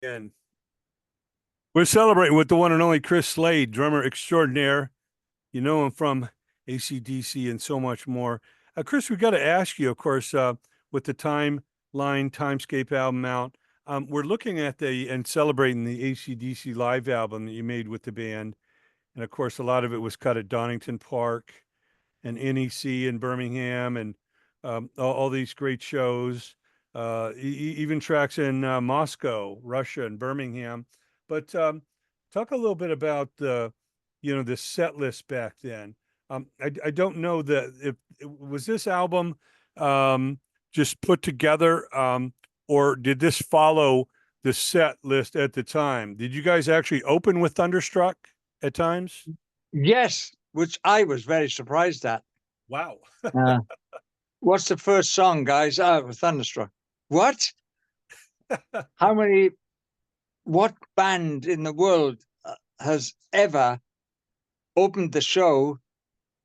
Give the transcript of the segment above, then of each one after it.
And we're celebrating with the one and only Chris Slade, drummer extraordinaire. You know him from AC/DC and so much more. Chris, we got to ask you, of course, with the Timescape album out, we're looking at and celebrating the AC/DC live album that you made with the band. And of course, a lot of it was cut at Donington Park and NEC in Birmingham and all these great shows, even tracks in Moscow, Russia, and Birmingham. But talk a little bit about the set list back then. I don't know that if was this album just put together, or did this follow the set list at the time? Did you guys actually open with Thunderstruck at times? Yes, which I was very surprised at. Wow. What's the first song, guys? Oh, Thunderstruck. What? What band in the world has ever opened the show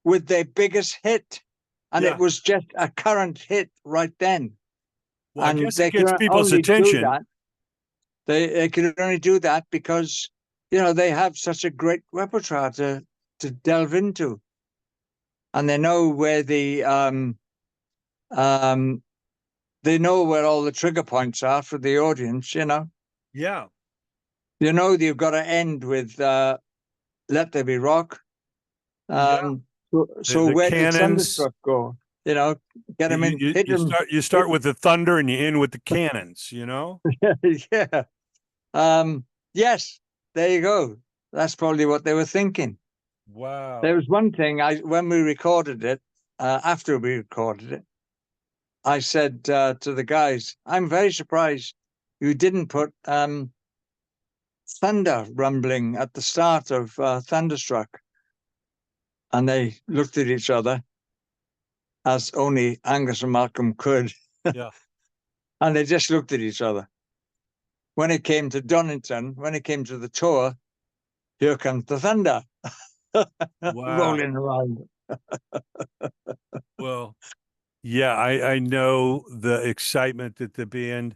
with their biggest hit? And Yeah. it was just a current hit right then. Well, and I guess it gets people's attention. They could only do that because, they have such a great repertoire to delve into. And they know where they know where all the trigger points are for the audience, Yeah. You've got to end with Let There Be Rock. Yeah. So the where cannons. did Thunderstruck go? Get them in. You start with the thunder and you end with the cannons, Yeah. Yes, there you go. That's probably what they were thinking. Wow. There was one thing when we recorded it, after we recorded it, I said to the guys, I'm very surprised you didn't put thunder rumbling at the start of Thunderstruck. And they looked at each other, as only Angus and Malcolm could. Yeah. And they just looked at each other. When it came to Donington, when it came to the tour, here comes the thunder. Wow. Rolling around. Well, yeah, I know the excitement that the band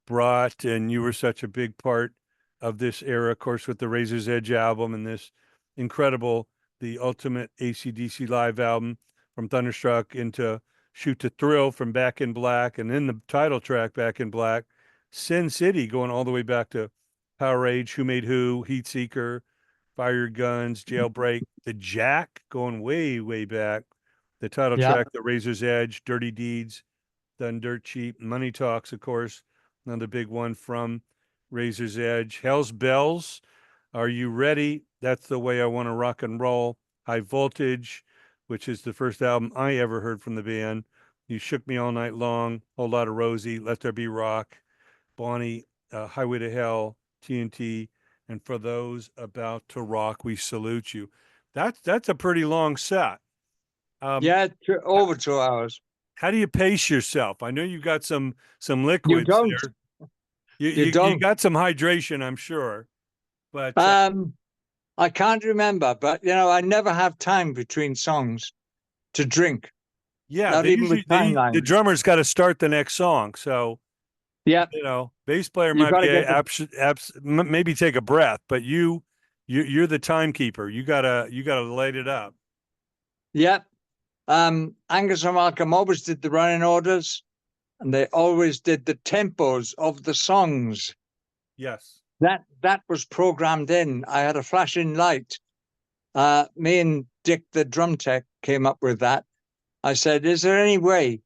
brought, and you were such a big part of this era, of course, with the Razor's Edge album and this incredible, the ultimate AC/DC live album from Thunderstruck into Shoot to Thrill from Back in Black, and then the title track Back in Black, Sin City going all the way back to Power Rage, Who Made Who, Heat Seeker, Fire Your Guns, Jailbreak, The Jack going way, way back. The title track, The Razor's Edge, Dirty Deeds, Done Dirt Cheap, Money Talks, of course, another big one from Razor's Edge. Hell's Bells, Are You Ready? That's the Way I Want to Rock and Roll. High Voltage, which is the first album I ever heard from the band. You Shook Me All Night Long, Whole Lot of Rosie, Let There Be Rock, Bonnie, Highway to Hell, TNT, and For Those About to Rock, We Salute You. That's a pretty long set. Over 2 hours. How do you pace yourself? I know you got some liquids there. You got some hydration, I'm sure. But I can't remember, but I never have time between songs to drink. Yeah, the drummer's got to start the next song. So yeah, bass player might be maybe take a breath, but you're the timekeeper. You gotta light it up. Yep. Angus and Malcolm always did the running orders, and they always did the tempos of the songs. Yes. That was programmed in. I had a flashing light. Me and Dick, the drum tech, came up with that. I said, is there any way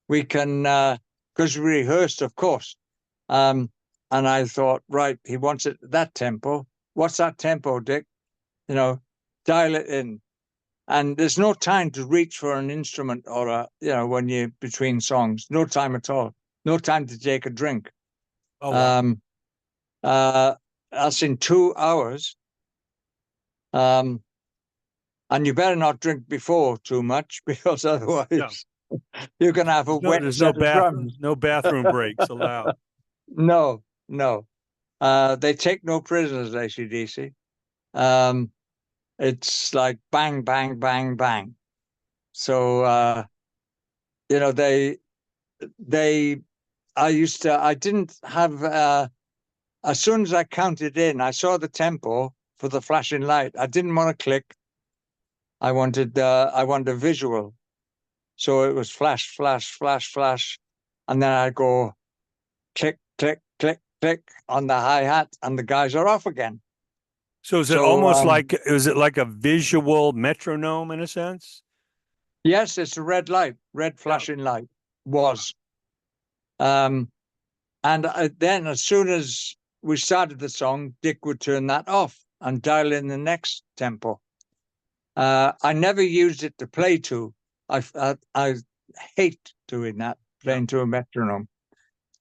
we can, because we rehearsed, of course. And I thought, right, he wants it that tempo. What's that tempo, Dick? Dial it in. And there's no time to reach for an instrument or when you're between songs. No time at all. No time to take a drink. Oh, wow. That's in 2 hours. And you better not drink before too much, because otherwise you're going to have a wet set of drums. No bathroom breaks allowed. No. They take no prisoners, AC/DC. It's like bang, bang, bang, bang. So, I didn't have as soon as I counted in, I saw the tempo for the flashing light. I didn't want to click. I wanted a visual. So it was flash, flash, flash, flash. And then I'd go click, click, click, click on the hi-hat, and the guys are off again. So is it almost like, is it like a visual metronome in a sense? Yes, it's a red light, red flashing light was. And then as soon as we started the song, Dick would turn that off and dial in the next tempo. I never used it to play to. I hate doing that, playing to a metronome.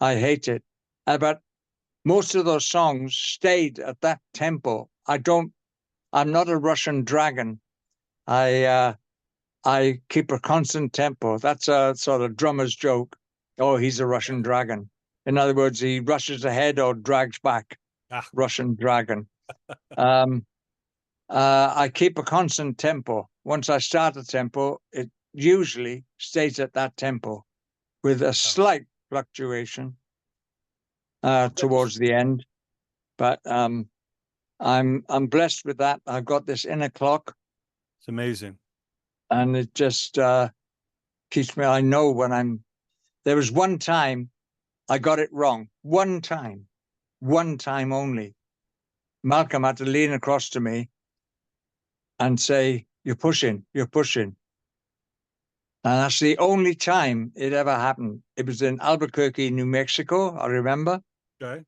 I hate it. But most of those songs stayed at that tempo. I'm not a Russian dragon. I keep a constant tempo. That's a sort of drummer's joke. Oh, he's a Russian dragon. In other words, he rushes ahead or drags back. Russian dragon. I keep a constant tempo. Once I start a tempo, it usually stays at that tempo with a slight fluctuation towards the end. But I'm blessed with that. I've got this inner clock. It's amazing. And it just keeps me, I know when there was one time I got it wrong. One time only. Malcolm had to lean across to me and say, you're pushing. And that's the only time it ever happened. It was in Albuquerque, New Mexico, I remember. Okay.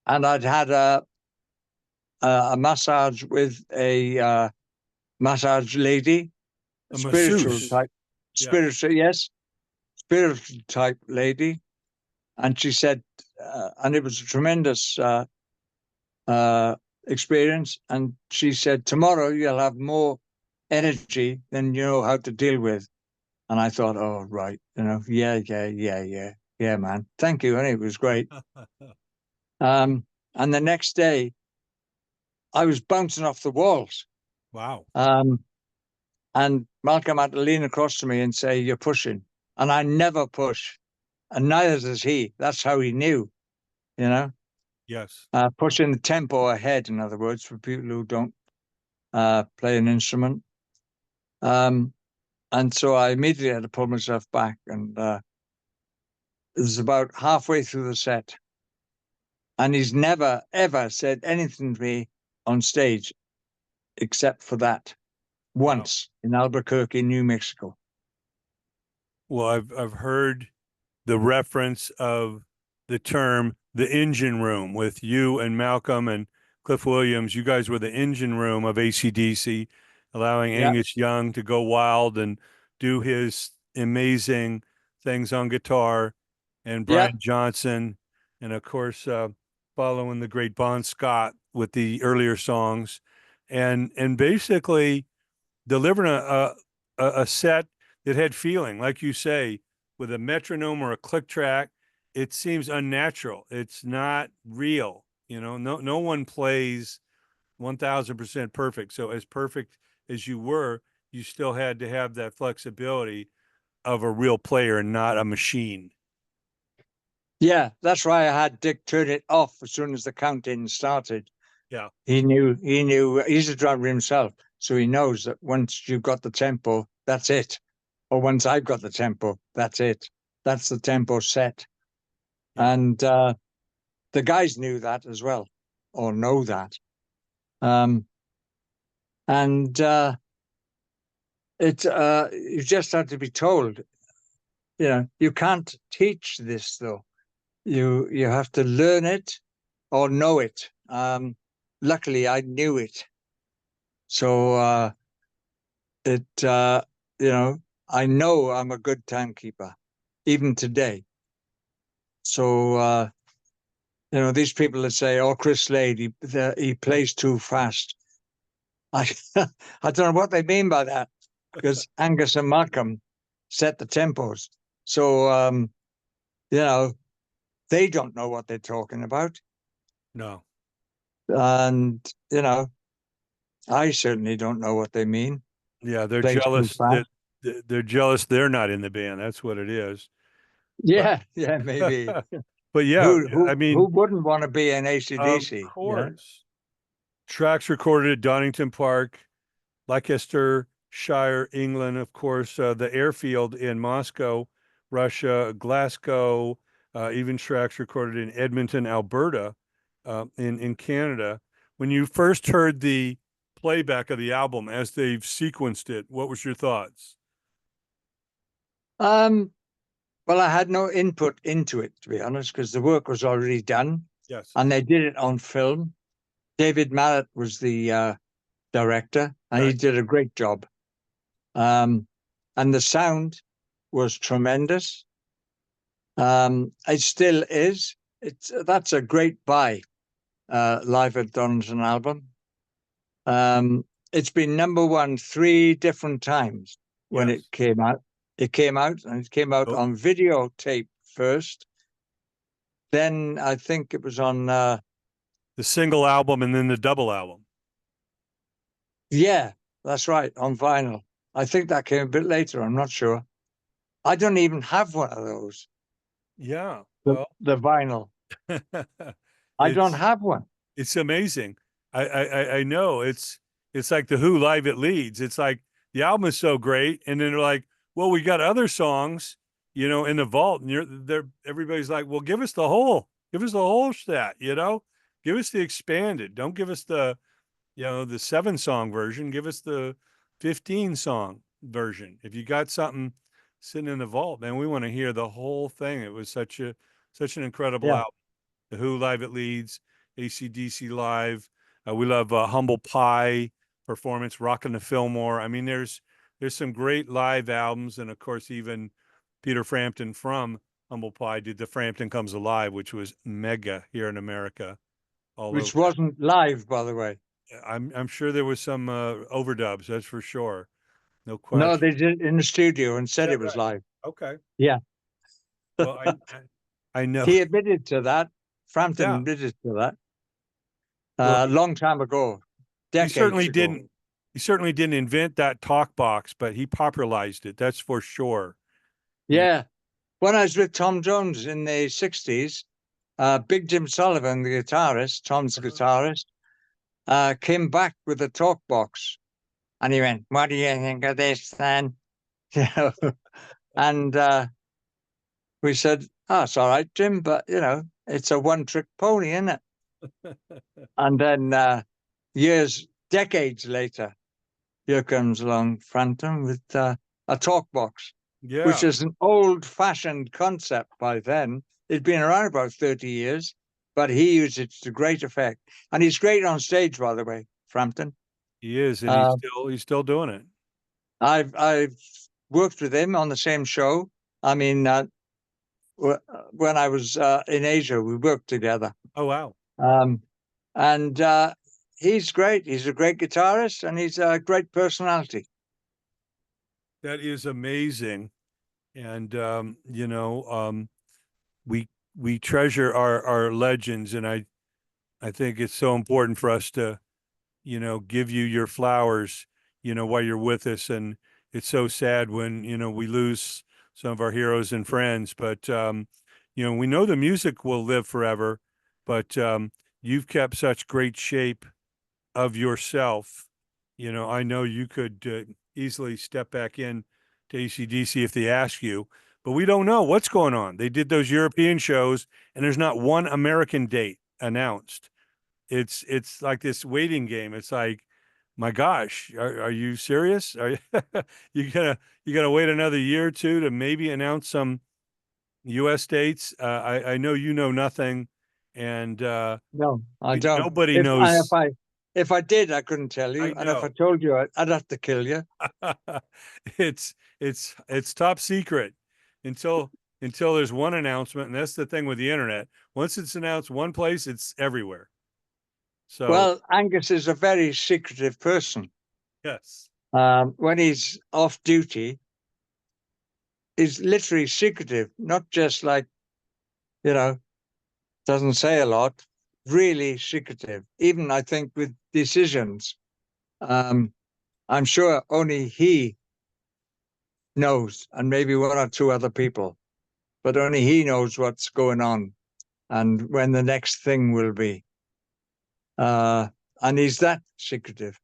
And I'd had a massage with a massage lady, spiritual type, yes, spiritual type lady. And she said, and it was a tremendous experience. And she said, tomorrow you'll have more energy than you know how to deal with. And I thought, oh, right, yeah, man. Thank you. And it was great. And the next day, I was bouncing off the walls. Wow. And Malcolm had to lean across to me and say, you're pushing. And I never push. And neither does he. That's how he knew, Yes. Pushing the tempo ahead, in other words, for people who don't play an instrument. And so I immediately had to pull myself back. And it was about halfway through the set. And he's never, ever said anything to me on stage except for that once in Albuquerque, New Mexico. Well, I've heard the reference of the term the engine room with you and Malcolm and Cliff Williams. You guys were the engine room of AC/DC, allowing Angus Young to go wild and do his amazing things on guitar, and Brian Johnson, and of course following the great Bon Scott with the earlier songs, and basically delivering a set that had feeling, like you say, with a metronome or a click track. It seems unnatural. It's not real. No one plays 1000% perfect. So as perfect as you were, you still had to have that flexibility of a real player and not a machine. Yeah, that's why I had Dick turn it off as soon as the count-in started. Yeah. He knew he's a drummer himself. So he knows that once you've got the tempo, that's it. Or once I've got the tempo, that's it. That's the tempo set. Yeah. And the guys knew that as well, or know that. You just have to be told, you can't teach this though. You have to learn it or know it. Luckily, I knew it. So I know I'm a good timekeeper, even today. So, these people that say, oh, Chris Slade, he plays too fast. I don't know what they mean by that, because Angus and Malcolm set the tempos. So, they don't know what they're talking about. No. And, I certainly don't know what they mean. Yeah, they're jealous that they're jealous they're not in the band. That's what it is. Yeah, maybe. But yeah, Who I who mean, wouldn't want to be an of AC/DC? Yeah. course, tracks recorded at Donington Park, Leicestershire, England, of course, the airfield in Moscow, Russia, Glasgow, even tracks recorded in Edmonton, Alberta, in Canada. When you first heard the playback of the album as they've sequenced it, what was your thoughts? Um, well, I had no input into it, to be honest, because the work was already done Yes. and they did it on film. David Mallet was the director, and he Okay. did a great job. And the sound was tremendous. It still is. That's a great buy, live at Donington album. It's been number one 3 different times when it Yes. came out. It came out and it came out Oh, on videotape first. Then I think it was on, the single album and then the double album. yeah, that's right, on vinyl. I think that came a bit later. I'm not sure. I don't even have one of those. Yeah. The, Well, the vinyl. I don't it's have one. it's amazing. I know it's like the Who live at Leeds. It's like the album is so great, and then they're like, well, we got other songs, in the vault, and everybody's like, well, give us the whole set, give us the expanded. Don't give us the 7 song version. Give us the 15 song version. If you got something sitting in the vault, man, we want to hear the whole thing. It was such an incredible Yeah. album. The Who live at Leeds, AC/DC live. We love Humble Pie performance, Rockin' the Fillmore. I mean, there's some great live albums, and of course, even Peter Frampton from Humble Pie did the Frampton Comes Alive, which was mega here in America, all Which over. wasn't live, by the way. I'm sure there was some overdubs, that's for sure, no No, question. they did it in the studio and Is said that it was right? live. Okay. Yeah. Well, I know. He admitted to that. Frampton Yeah. admitted to that Well, a long time ago, he decades certainly ago. didn't. He certainly didn't invent that talk box, but he popularized it. That's for sure. You know. Yeah. When I was with Tom Jones in the 60s, Big Jim Sullivan, the guitarist, Tom's Uh-huh. guitarist, came back with a talk box and he went, "What do you think of this then?" You know, and we said, "Oh, it's all right, Jim, but it's a one-trick pony, isn't it?" And then decades later, here comes along Frampton with a talk box, which Yeah, is an old-fashioned concept by then. It'd been around about 30 years, but he used it to great effect. And he's great on stage, by the way, Frampton. he is, and Uh, he's still doing it. I've worked with him on the same show. I mean, when I was in Asia, we worked together. Oh wow, Um, and he's great. He's a great guitarist and he's a great personality. that is amazing. And we we treasure our legends, and I think it's so important for us to give you your flowers, while you're with us. And it's so sad when, we lose some of our heroes and friends, but, we know the music will live forever, but, you've kept such great shape of yourself. I know you could easily step back in to AC/DC if they ask you, but we don't know what's going on. They did those European shows, and there's not one American date announced. It's like this waiting game. It's like, my gosh, are you serious? Are you you gonna wait another year or two to maybe announce some US dates? I know you know nothing, and No, I don't. nobody If I if knows. I if I did, I couldn't tell I you. And if I know. told you, I'd have to kill you. It's top secret until there's one announcement, and that's the thing with the internet. Once it's announced one place, it's everywhere. So Well, Angus is a very secretive person. yes. When he's off duty, he's literally secretive, not just like, you know, doesn't say a lot, really secretive. Even I think with decisions, um, I'm sure only he knows, and maybe one or two other people, but only he knows what's going on. and when the next thing will be. And he's that secretive.